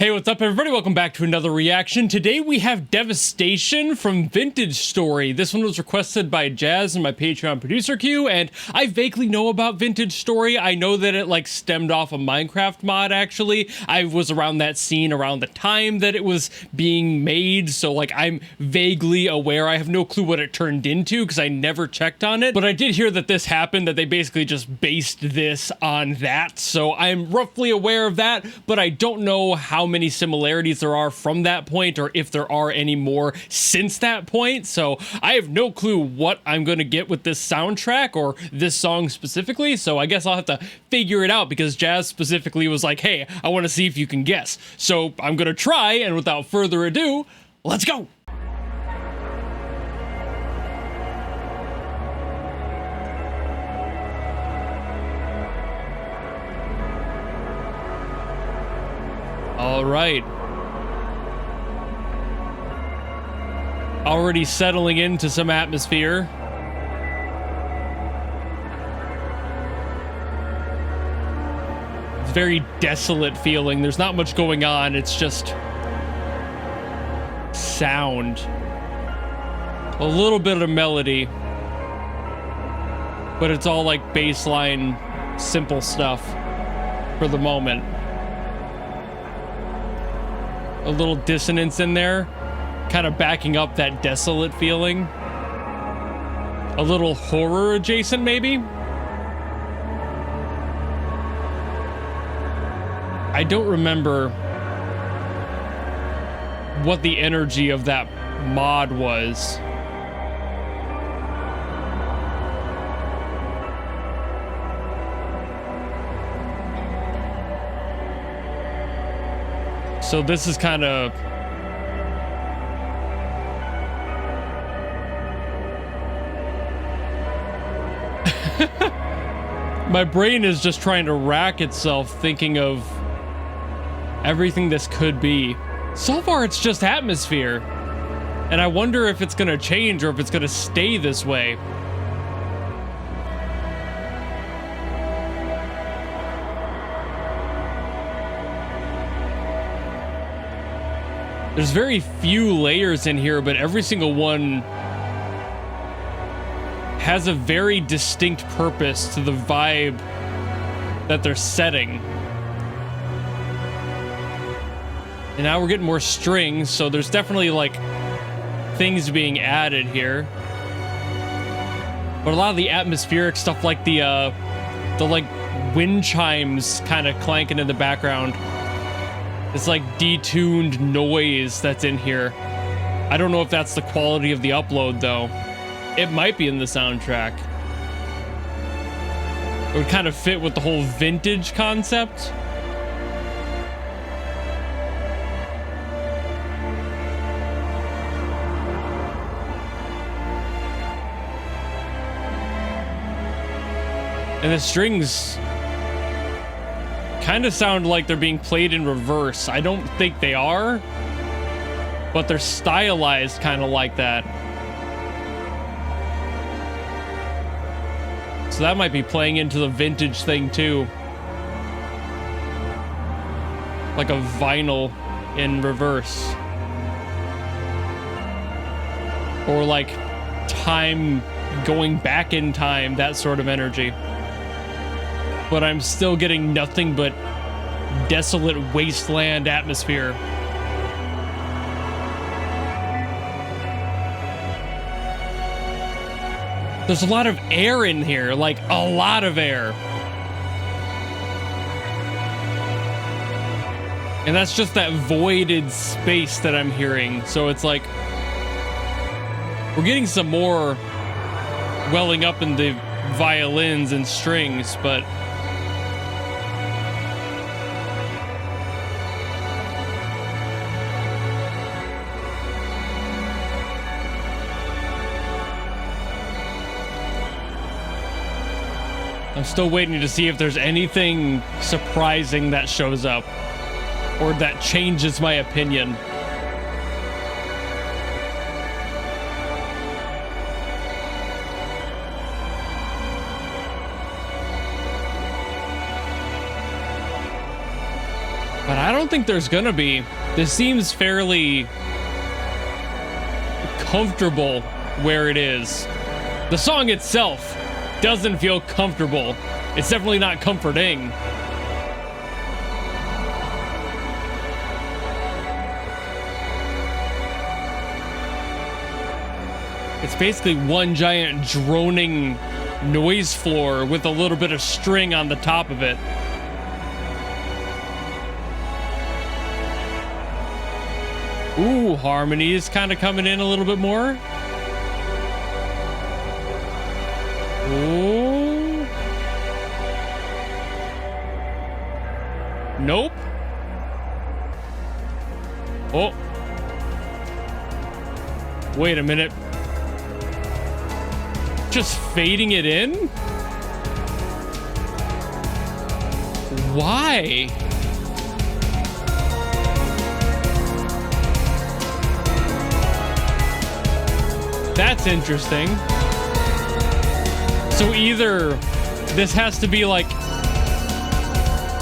Hey, what's up everybody? Welcome back to another reaction. Today we have Devastation from Vintage Story. This one was requested by Jazz in my Patreon producer queue, and I vaguely know about Vintage Story. I know that it stemmed off a Minecraft mod actually. I was around that scene around the time that it was being made, so I'm vaguely aware. I have no clue what it turned into because I never checked on it, but I did hear that this happened, that they basically just based this on that, so I'm roughly aware of that, but I don't know how many similarities there are from that point or if there are any more since that point. So I have no clue what I'm going to get with this soundtrack or this song specifically. So I guess I'll have to figure it out because Jazz specifically was like, hey, I want to see if you can guess. So I'm going to try, and without further ado, let's go. All right. Already settling into some atmosphere. It's very desolate feeling. There's not much going on. It's just sound. A little bit of melody. But it's all like baseline, simple stuff for the moment. A little dissonance in there, kind of backing up that desolate feeling. A little horror adjacent, maybe? I don't remember what the energy of that mod was. So this is kind of my brain is just trying to rack itself thinking of everything this could be. So far it's just atmosphere, and I wonder if it's gonna change or if it's gonna stay this way. There's very few layers in here, but every single one has a very distinct purpose to the vibe that they're setting. And now we're getting more strings, so there's definitely things being added here. But a lot of the atmospheric stuff, like the wind chimes kind of clanking in the background. It's detuned noise that's in here. I don't know if that's the quality of the upload, though. It might be in the soundtrack. It would kind of fit with the whole vintage concept. And the strings kind of sound like they're being played in reverse. I don't think they are, but they're stylized kind of like that. So that might be playing into the vintage thing too. Like a vinyl in reverse. Or time going back in time, that sort of energy. But I'm still getting nothing but desolate wasteland atmosphere. There's a lot of air in here, a lot of air. And that's just that voided space that I'm hearing. So it's we're getting some more welling up in the violins and strings, but I'm still waiting to see if there's anything surprising that shows up or that changes my opinion. don't think there's gonna be. This seems fairly comfortable where it is. The song itself doesn't feel comfortable. It's definitely not comforting. It's basically one giant droning noise floor with a little bit of string on the top of it. Ooh, harmonies kind of coming in a little bit more. Ooh. Nope. Oh. Wait a minute. Just fading it in? Why? That's interesting. So either this has to be like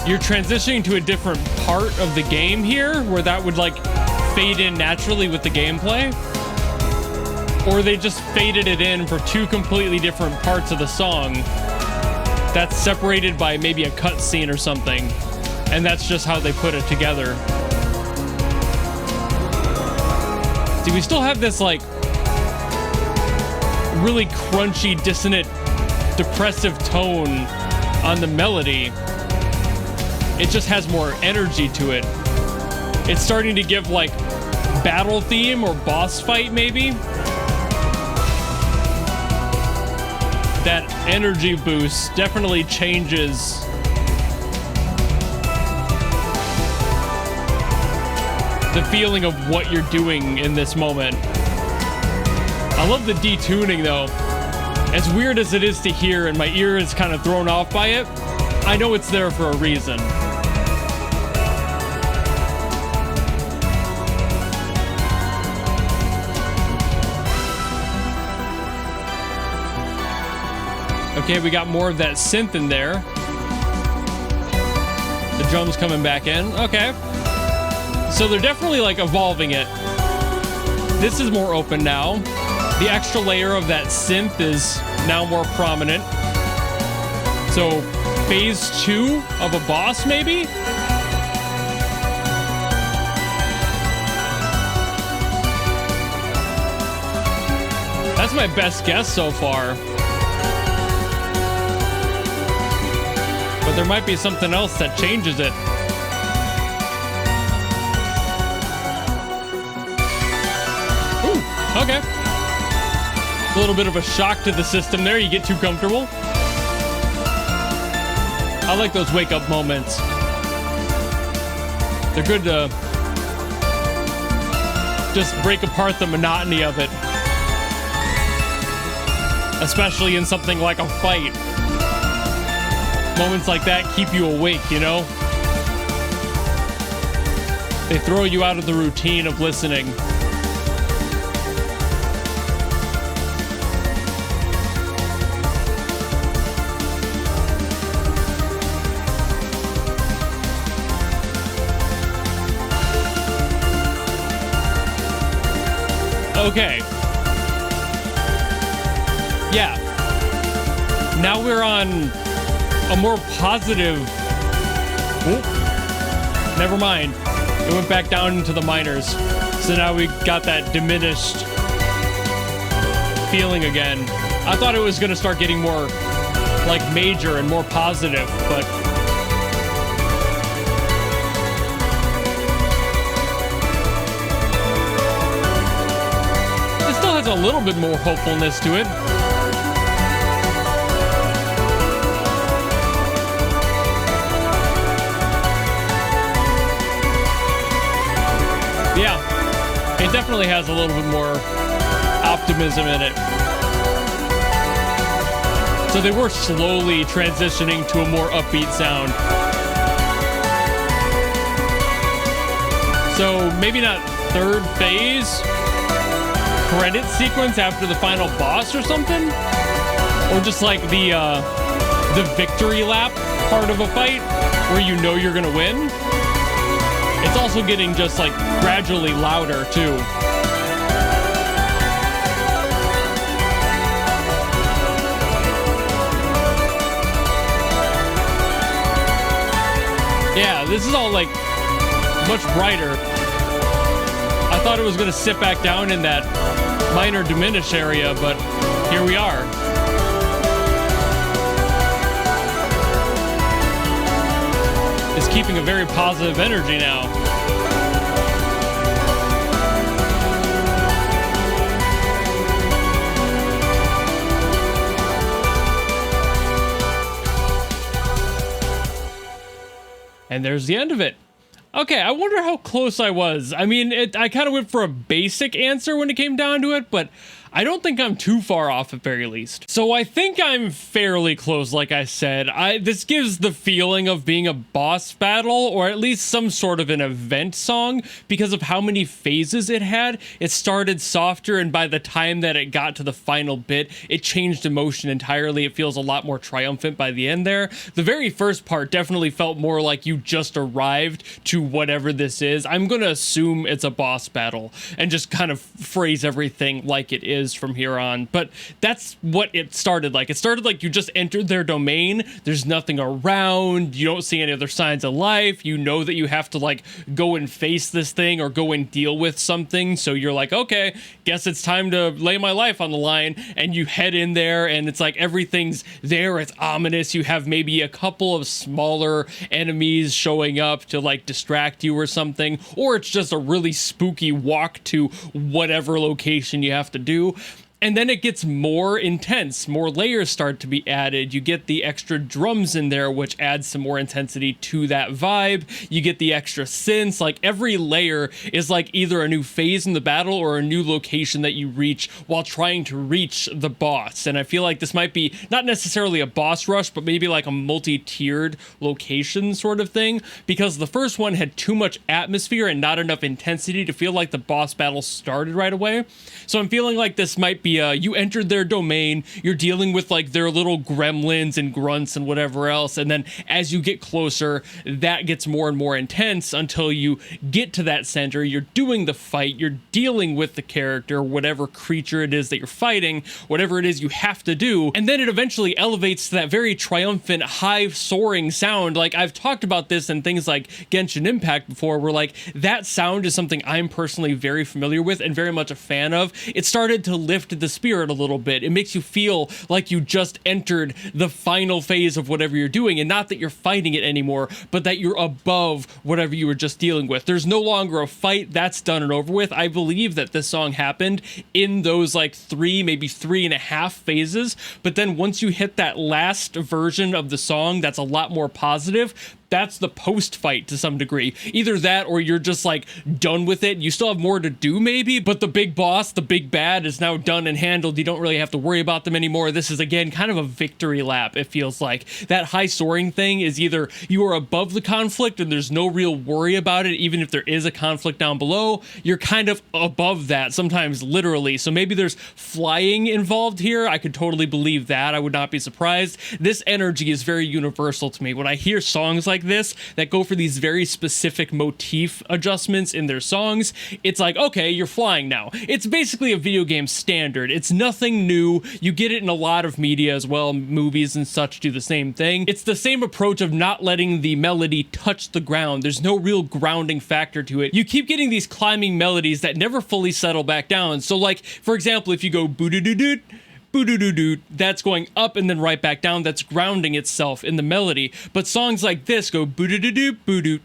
you're transitioning to a different part of the game here where that would like fade in naturally with the gameplay, or they just faded it in for two completely different parts of the song that's separated by maybe a cutscene or something, and that's just how they put it together. See, we still have this like really crunchy, dissonant, depressive tone on the melody. It just has more energy to it. It's starting to give like battle theme or boss fight maybe. That energy boost definitely changes the feeling of what you're doing in this moment. I love the detuning though. As weird as it is to hear and my ear is kind of thrown off by it, I know it's there for a reason. Okay, we got more of that synth in there. The drums coming back in. Okay. So they're definitely like evolving it. This is more open now. The extra layer of that synth is now more prominent. So phase 2 of a boss, maybe? That's my best guess so far. But there might be something else that changes it. Ooh, okay. A little bit of a shock to the system there. You get too comfortable. I like those wake-up moments. They're good to just break apart the monotony of it. Especially in something like a fight. Moments like that keep you awake, you know? They throw you out of the routine of listening. Okay. Yeah. Now we're on a more positive... Oop. Never mind. It went back down into the minors. So now we got that diminished feeling again. I thought it was going to start getting more like major and more positive, but... a little bit more hopefulness to it. Yeah, it definitely has a little bit more optimism in it. So they were slowly transitioning to a more upbeat sound. So maybe not third phase credit sequence after the final boss or something, or just like the victory lap part of a fight where you know you're gonna win. It's also getting just like gradually louder too. Yeah, this is all like much brighter. I thought it was gonna sit back down in that minor diminish area, but here we are. It's keeping a very positive energy now. And there's the end of it. Okay, I wonder how close I was. I mean, I kind of went for a basic answer when it came down to it, but I don't think I'm too far off at very least. So I think I'm fairly close, like I said. This gives the feeling of being a boss battle, or at least some sort of an event song, because of how many phases it had. It started softer, and by the time that it got to the final bit, it changed emotion entirely. It feels a lot more triumphant by the end there. The very first part definitely felt more like you just arrived to whatever this is. I'm gonna assume it's a boss battle, and just kind of phrase everything like it is from here on, but that's what it started like. It started like you just entered their domain, there's nothing around, you don't see any other signs of life, you know that you have to like go and face this thing or go and deal with something, so you're like, okay, guess it's time to lay my life on the line, and you head in there, and it's like everything's there, it's ominous, you have maybe a couple of smaller enemies showing up to like distract you or something, or it's just a really spooky walk to whatever location you have to do. And then it gets more intense, more layers start to be added. You get the extra drums in there, which adds some more intensity to that vibe. You get the extra synths, like every layer is like either a new phase in the battle or a new location that you reach while trying to reach the boss. And I feel like this might be not necessarily a boss rush, but maybe like a multi-tiered location sort of thing, because the first one had too much atmosphere and not enough intensity to feel like the boss battle started right away. So I'm feeling like this might be you entered their domain, you're dealing with like their little gremlins and grunts and whatever else, and then as you get closer, that gets more and more intense until you get to that center, you're doing the fight, you're dealing with the character, whatever creature it is that you're fighting, whatever it is you have to do, and then it eventually elevates to that very triumphant, high soaring sound. Like I've talked about this in things like Genshin Impact before, where like that sound is something I'm personally very familiar with and very much a fan of. It started to lift the spirit a little bit. It makes you feel like you just entered the final phase of whatever you're doing, and not that you're fighting it anymore, but that you're above whatever you were just dealing with. There's no longer a fight. That's done and over with. I believe that this song happened in those like 3, maybe 3.5 phases, but then once you hit that last version of the song that's a lot more positive, that's the post-fight to some degree. Either that or you're just like done with it. You still have more to do maybe, but the big boss, the big bad, is now done and handled. You don't really have to worry about them anymore. This is again kind of a victory lap, it feels like. That high soaring thing is either you are above the conflict and there's no real worry about it, even if there is a conflict down below, you're kind of above that, sometimes literally. So maybe there's flying involved here. I could totally believe that. I would not be surprised. This energy is very universal to me. When I hear songs like this that go for these very specific motif adjustments in their songs, it's like, okay, you're flying now. It's basically a video game standard. It's nothing new. You get it in a lot of media as well. Movies and such do the same thing. It's the same approach of not letting the melody touch the ground. There's no real grounding factor to it. You keep getting these climbing melodies that never fully settle back down. So like, for example, if you go boo-doo-doo-doo, boo-doo-doo-doo, that's going up and then right back down. That's grounding itself in the melody. But songs like this go boo-doo-doo-doo, boo-doo,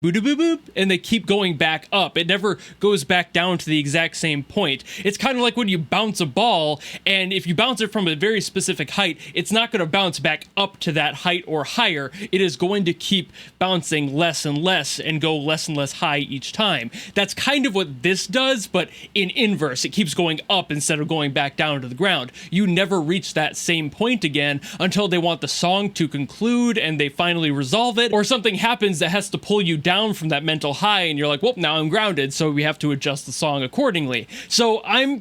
boo-doo-boo-boop, and they keep going back up. It never goes back down to the exact same point. It's kind of like when you bounce a ball, and if you bounce it from a very specific height, it's not going to bounce back up to that height or higher. It is going to keep bouncing less and less and go less and less high each time. That's kind of what this does, but in inverse. It keeps going up instead of going back down to the ground. You never reach that same point again until they want the song to conclude and they finally resolve it, or something happens that has to pull you down down from that mental high and you're like, well, now I'm grounded, so we have to adjust the song accordingly. So I'm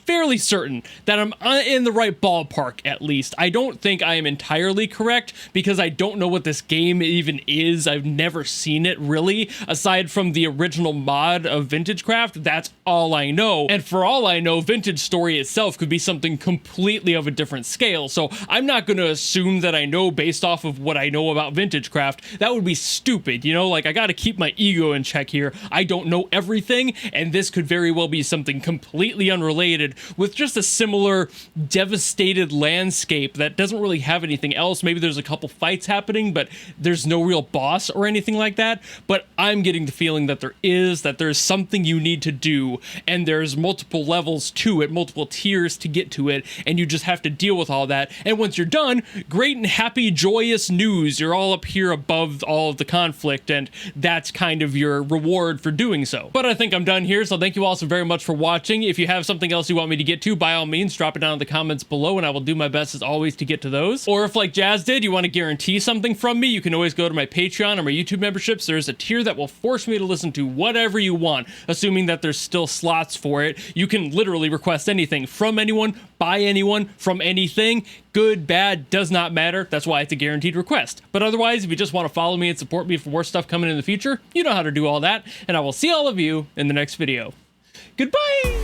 fairly certain that I'm in the right ballpark, at least. I don't think I am entirely correct because I don't know what this game even is. I've never seen it really, aside from the original mod of Vintagecraft. That's all I know. And for all I know, Vintage Story itself could be something completely of a different scale. So I'm not going to assume that I know based off of what I know about Vintagecraft. That would be stupid, you know? Like, I gotta keep my ego in check here. I don't know everything, and this could very well be something completely unrelated with just a similar devastated landscape that doesn't really have anything else. Maybe there's a couple fights happening, but there's no real boss or anything like that. But I'm getting the feeling that there's something you need to do, and there's multiple levels to it, multiple tiers to get to it, and you just have to deal with all that. And once you're done, great and happy, joyous news. You're all up here above all of the conflict, and that's kind of your reward for doing so. But I think I'm done here, so thank you all so very much for watching. If you have something else you want me to get to, by all means, drop it down in the comments below, and I will do my best as always to get to those. Or if, like Jazz did, you want to guarantee something from me, you can always go to my Patreon or my YouTube memberships. There's a tier that will force me to listen to whatever you want, assuming that there's still slots for it. You can literally request anything from anyone, by anyone, from anything. Good, bad, does not matter. That's why it's a guaranteed request. But otherwise, if you just want to follow me and support me for more stuff coming in the future, you know how to do all that, and I will see all of you in the next video. Goodbye!